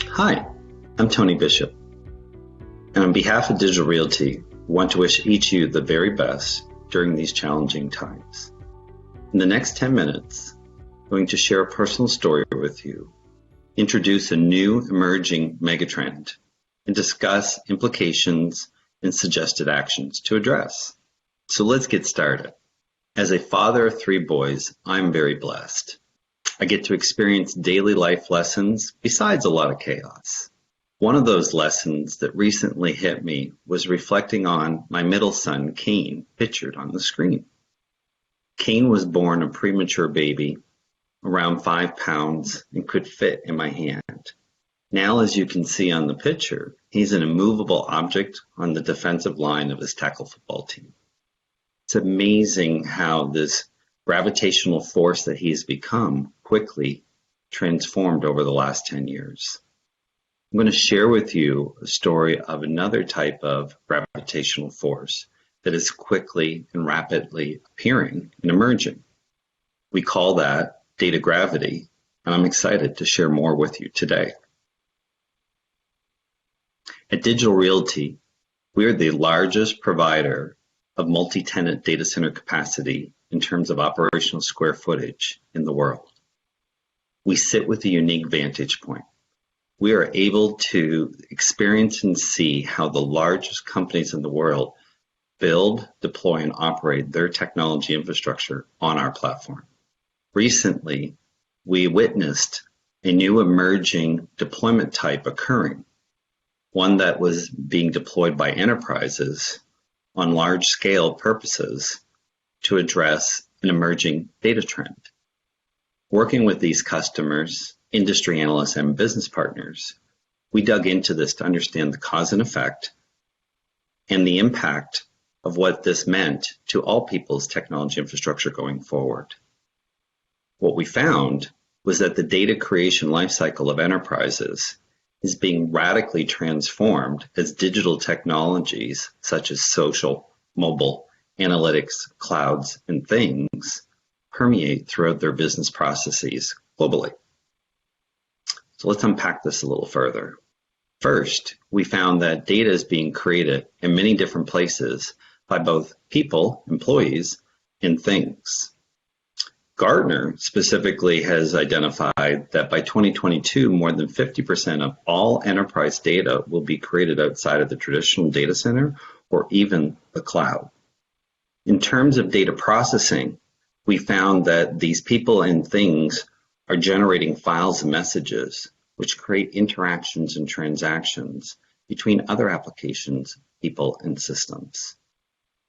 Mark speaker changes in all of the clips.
Speaker 1: Hi, I'm Tony Bishop, and on behalf of Digital Realty, I want to wish each of you the very best during these challenging times. In the next 10 minutes, I'm going to share a personal story with you, introduce a new emerging megatrend, and discuss implications and suggested actions to address. So let's get started. As a father of 3 boys, I'm very blessed. I get to experience daily life lessons besides a lot of chaos. One of those lessons that recently hit me was reflecting on my middle son, Cain, pictured on the screen. Cain was born a premature baby, around 5 pounds, and could fit in my hand. Now, as you can see on the picture, he's an immovable object on the defensive line of his tackle football team. It's amazing how this gravitational force that he's become quickly transformed over the last 10 years. I'm going to share with you a story of another type of gravitational force that is quickly and rapidly appearing and emerging. We call that data gravity, and I'm excited to share more with you today. At Digital Realty, we are the largest provider of multi-tenant data center capacity in terms of operational square footage in the world. We sit with a unique vantage point. We are able to experience and see how the largest companies in the world build, deploy, and operate their technology infrastructure on our platform. Recently, we witnessed a new emerging deployment type occurring, one that was being deployed by enterprises on large-scale purposes to address an emerging data trend. Working with these customers, industry analysts, and business partners, we dug into this to understand the cause and effect and the impact of what this meant to all people's technology infrastructure going forward. What we found was that the data creation lifecycle of enterprises is being radically transformed as digital technologies such as social, mobile, analytics, clouds, and things permeate throughout their business processes globally. So let's unpack this a little further. First, we found that data is being created in many different places by both people, employees, and things. Gartner specifically has identified that by 2022, more than 50% of all enterprise data will be created outside of the traditional data center or even the cloud. In terms of data processing, we found that these people and things are generating files and messages, which create interactions and transactions between other applications, people, and systems.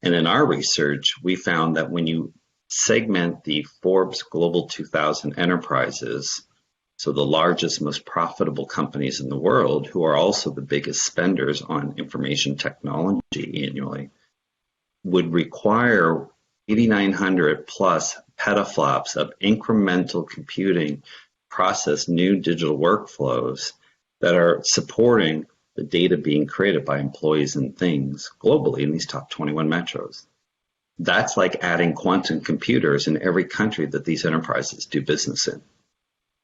Speaker 1: And in our research, we found that when you segment the Forbes Global 2000 enterprises, so the largest, most profitable companies in the world, who are also the biggest spenders on information technology annually, would require 8,900 plus petaflops of incremental computing process new digital workflows that are supporting the data being created by employees and things globally in these top 21 metros. That's like adding quantum computers in every country that these enterprises do business in.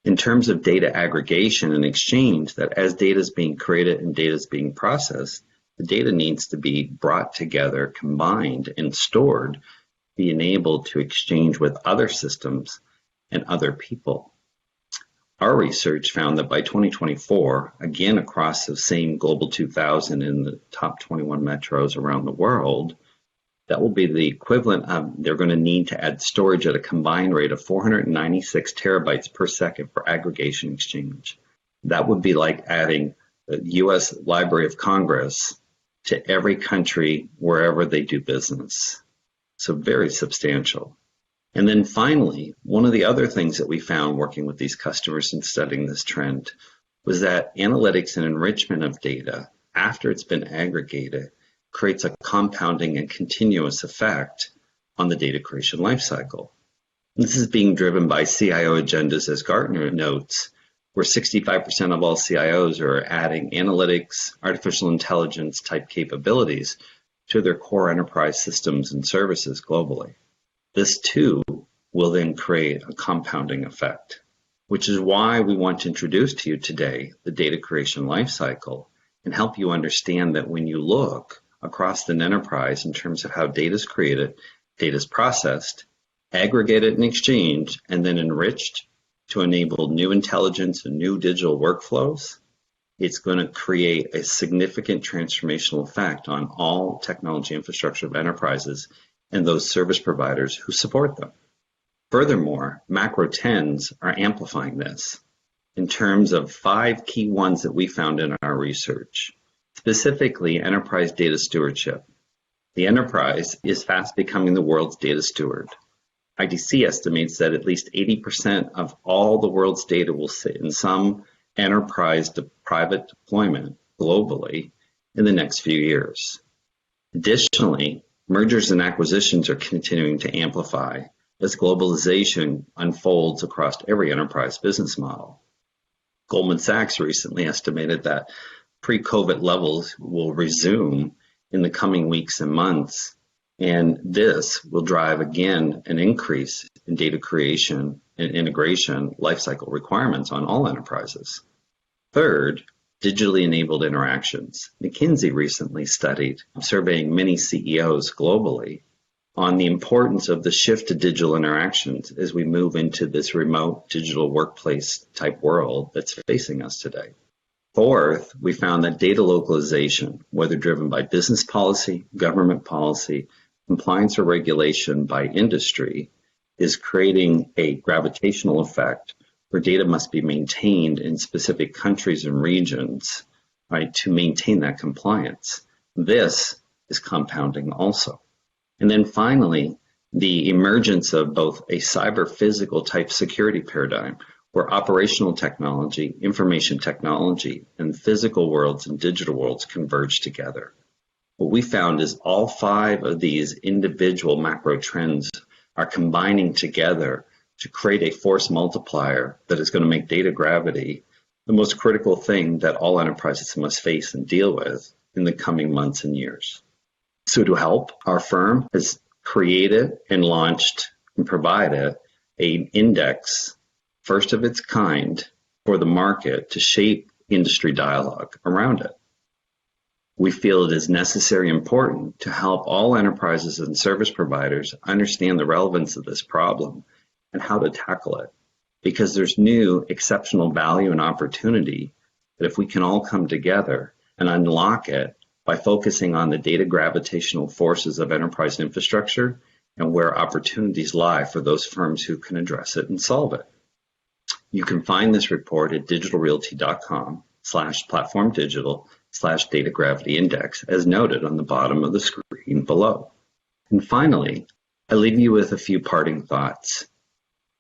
Speaker 1: In terms of data aggregation and exchange, that as data is being created and data is being processed, the data needs to be brought together, combined, and stored, being able to exchange with other systems and other people. Our research found that by 2024, again across the same Global 2000 in the top 21 metros around the world, that will be the equivalent of they're going to need to add storage at a combined rate of 496 terabytes per second for aggregation exchange. That would be like adding the U.S. Library of Congress to every country wherever they do business. So very substantial. And then finally, one of the other things that we found working with these customers and studying this trend was that analytics and enrichment of data after it's been aggregated creates a compounding and continuous effect on the data creation lifecycle. This is being driven by CIO agendas, as Gartner notes, where 65% of all CIOs are adding analytics, artificial intelligence type capabilities to their core enterprise systems and services globally. This too will then create a compounding effect. which is why we want to introduce to you today the data creation lifecycle and help you understand that when you look across an enterprise in terms of how data is created, data is processed, aggregated and exchanged, and then enriched to enable new intelligence and new digital workflows, it's going to create a significant transformational effect on all technology infrastructure of enterprises and those service providers who support them. Furthermore, macro trends are amplifying this in terms of 5 key ones that we found in our research, specifically enterprise data stewardship. The enterprise is fast becoming the world's data steward. IDC estimates that at least 80% of all the world's data will sit in some enterprise to private deployment globally in the next few years. Additionally, mergers and acquisitions are continuing to amplify as globalization unfolds across every enterprise business model. Goldman Sachs recently estimated that pre-COVID levels will resume in the coming weeks and months, and this will drive again an increase in data creation and integration lifecycle requirements on all enterprises. Third, digitally enabled interactions. McKinsey recently studied, surveying many CEOs globally, on the importance of the shift to digital interactions as we move into this remote digital workplace type world that's facing us today. Fourth, we found that data localization, whether driven by business policy, government policy, compliance or regulation by industry, is creating a gravitational effect where data must be maintained in specific countries and regions, right, to maintain that compliance. This is compounding also. And then finally, the emergence of both a cyber-physical type security paradigm where operational technology, information technology, and physical worlds and digital worlds converge together. What we found is all 5 of these individual macro trends are combining together to create a force multiplier that is going to make data gravity the most critical thing that all enterprises must face and deal with in the coming months and years. So to help, our firm has created and launched and provided an index, first of its kind, for the market to shape industry dialogue around it. We feel it is necessary and important to help all enterprises and service providers understand the relevance of this problem and how to tackle it, because there's new exceptional value and opportunity that if we can all come together and unlock it by focusing on the data gravitational forces of enterprise infrastructure and where opportunities lie for those firms who can address it and solve it. You can find this report at digitalrealty.com/platformdigital/data gravity index, as noted on the bottom of the screen below. And finally, I leave you with a few parting thoughts.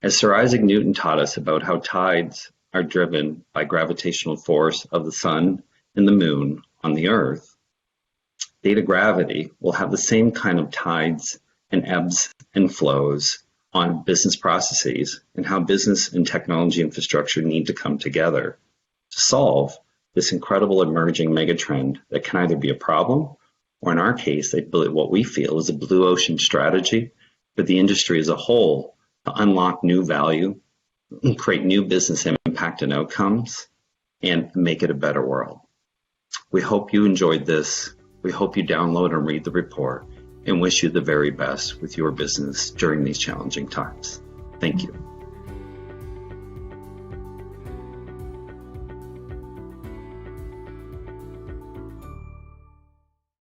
Speaker 1: As Sir Isaac Newton taught us about how tides are driven by gravitational force of the sun and the moon on the earth, data gravity will have the same kind of tides and ebbs and flows on business processes and how business and technology infrastructure need to come together to solve this incredible emerging megatrend that can either be a problem or, in our case, what we feel is a blue ocean strategy for the industry as a whole to unlock new value, create new business impact and outcomes, and make it a better world. We hope you enjoyed this. We hope you download and read the report and wish you the very best with your business during these challenging times. Thank you.